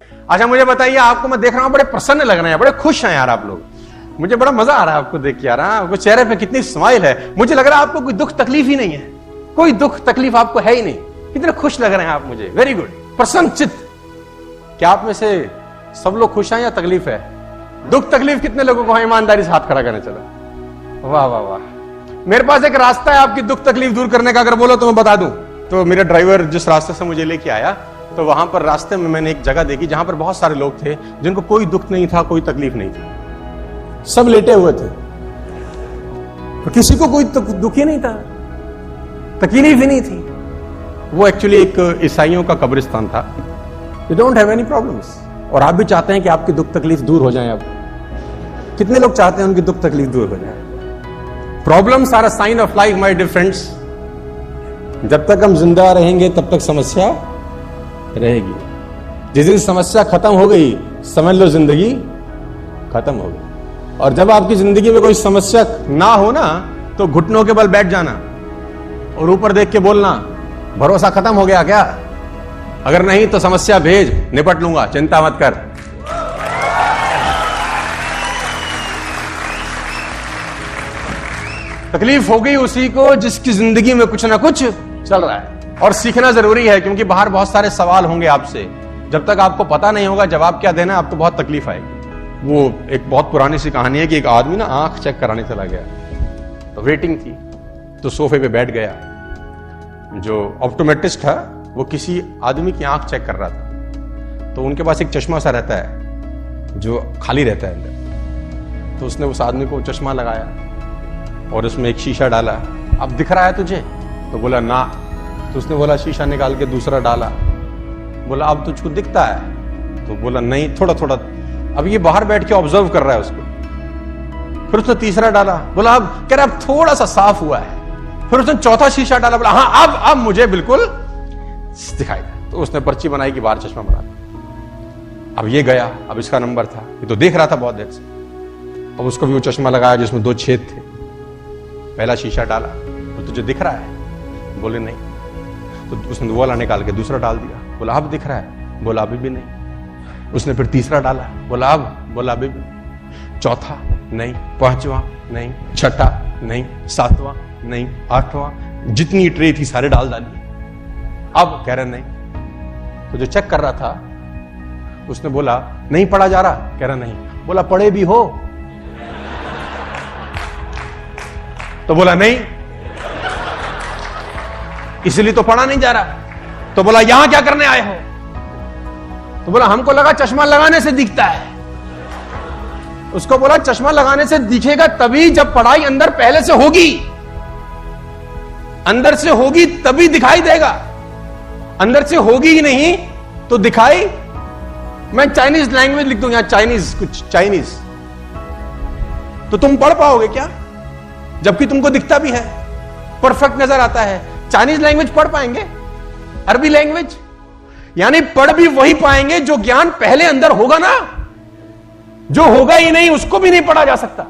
अच्छा मुझे बताइए, आपको मैं देख रहा हूं बड़े प्रसन्न लग रहे हैं, बड़े खुश हैं यार आप लोग। मुझे बड़ा मजा आ रहा है आपको देख के यार। आपको चेहरे पे कितनी स्माइल है। मुझे लग रहा है आपको कोई दुख तकलीफ ही नहीं है, कोई दुख तकलीफ आपको है ही नहीं। कितने खुश लग रहे हैं आप मुझे। वेरी गुड, प्रसन्न चित्त। क्या आप में से सब लोग खुश हैं या तकलीफ है? दुख तकलीफ कितने लोगों को है? ईमानदारी से हाथ खड़ा करने चलो। वाह वाह वाह। मेरे पास एक रास्ता है आपकी दुख तकलीफ दूर करने का, अगर बोलो तो मैं बता दूं। तो मेरा ड्राइवर जिस रास्ते से मुझे लेके आया, तो वहां पर रास्ते में मैंने एक जगह देखी जहां पर बहुत सारे लोग थे जिनको कोई दुख नहीं था, कोई तकलीफ नहीं थी, सब लेटे हुए थे। तो किसी को कोई दुख ही नहीं था, तकलीफ ही नहीं थी। वो एक्चुअली एक ईसाइयों का कब्रिस्तान था। You don't have any problems. और आप भी चाहते हैं कि आपकी दुख तकलीफ दूर हो जाए। अब कितने लोग चाहते हैं उनकी दुख तकलीफ दूर हो जाए? Problems are a sign of life my dear friends. जब तक हम जिंदा रहेंगे तब तक समस्या रहेगी। जिस दिन समस्या खत्म हो गई, समझ लो जिंदगी खत्म हो गई। और जब आपकी जिंदगी में कोई समस्या ना हो ना, तो घुटनों के बल बैठ जाना और ऊपर देख के बोलना, भरोसा खत्म हो गया क्या? अगर नहीं तो समस्या भेज, निपट लूंगा, चिंता मत कर। तकलीफ हो गई उसी को जिसकी जिंदगी में कुछ ना कुछ चल रहा है। और सीखना जरूरी है, क्योंकि बाहर बहुत सारे सवाल होंगे आपसे। जब तक आपको पता नहीं होगा जवाब क्या देना है, आपको बहुत तकलीफ आएगी। वो एक बहुत पुरानी सी कहानी है कि एक आदमी ना आंख चेक कराने चला गया, तो वेटिंग थी, तो सोफे पे बैठ गया। जो ऑप्टोमेट्रिस्ट था वो किसी आदमी की आंख चेक कर रहा था। तो उनके पास एक चश्मा सा रहता है जो खाली रहता है अंदर। तो उसने उस आदमी को चश्मा लगाया और उसमें एक शीशा डाला। अब दिख रहा है तुझे? तो बोला ना। तो उसने बोला शीशा निकाल के दूसरा डाला। बोला अब तुझको दिखता है? तो बोला नहीं, थोड़ा थोड़ा। अब ये बाहर बैठ के ऑब्जर्व कर रहा है उसको। फिर उसने तीसरा डाला। बोला अब कह रहा अब थोड़ा सा साफ हुआ है। फिर उसने चौथा शीशा डाला। बोला हाँ अब मुझे बिल्कुल दिखाई दे। तो उसने पर्ची बनाई कि बाहर चश्मा बना दिया। अब ये गया, अब इसका नंबर था, ये तो देख रहा था बहुत देर से। अब उसको भी वो चश्मा लगाया जिसमें 2 छेद थे। पहला शीशा डाला, तो तुझे दिख रहा है? बोले नहीं। तो उसने वो वाला निकाल के दूसरा डाल दिया। बोला अब दिख रहा है? बोला अभी भी नहीं। उसने फिर तीसरा डाला। बोला अब? बोला अभी भी। चौथा नहीं, पांचवा नहीं, छठा नहीं, सातवां नहीं, आठवां, जितनी ट्रे थी सारे डाल डाली। अब कह रहे नहीं। तो जो चेक कर रहा था उसने बोला नहीं पढ़ा जा रहा? कह रहा नहीं। बोला पढ़े भी हो? तो बोला नहीं, इसलिए तो पढ़ा नहीं जा रहा। तो बोला यहां क्या करने आए हो? तो बोला हमको लगा चश्मा लगाने से दिखता है। उसको बोला चश्मा लगाने से दिखेगा तभी जब पढ़ाई अंदर पहले से होगी, अंदर से होगी तभी दिखाई देगा। अंदर से होगी ही नहीं तो दिखाई। मैं चाइनीज लैंग्वेज लिख दूं यहां, चाइनीज, कुछ चाइनीज, तो तुम पढ़ पाओगे क्या? जबकि तुमको दिखता भी है, परफेक्ट नजर आता है। चाइनीज लैंग्वेज पढ़ पाएंगे? अरबी लैंग्वेज? यानी पढ़ भी वही पाएंगे जो ज्ञान पहले अंदर होगा ना। जो होगा ही नहीं उसको भी नहीं पढ़ा जा सकता।